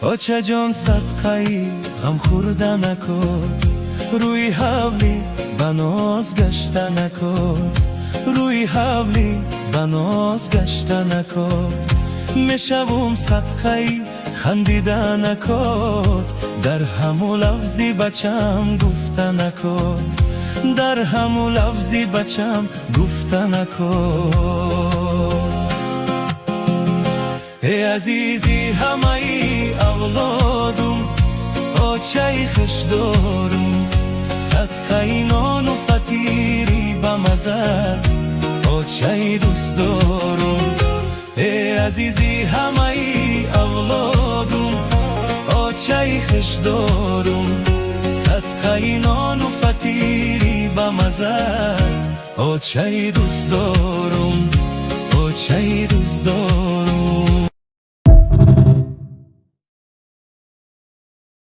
آچه جان صدقه‌ای غم خورده نکن، روی حولی بناز گشته نکن، روی حولی بناز گشته نکن. میشوم صدقه‌ای خندیده نکن، در همو لفظی بچم گفته نکن، در همو لفظی بچم گفته نکن. ای عزیزی همه ای اولادم، آچه خوش دارم، صدقه نان و فطیری بمزه، آچه دوست دارم. ای عزیزی همه ای اولادم، آچه خوش دارم، صدقه نان و فطیری بمزه، آچه دوست دارم، آچه دوست دارم.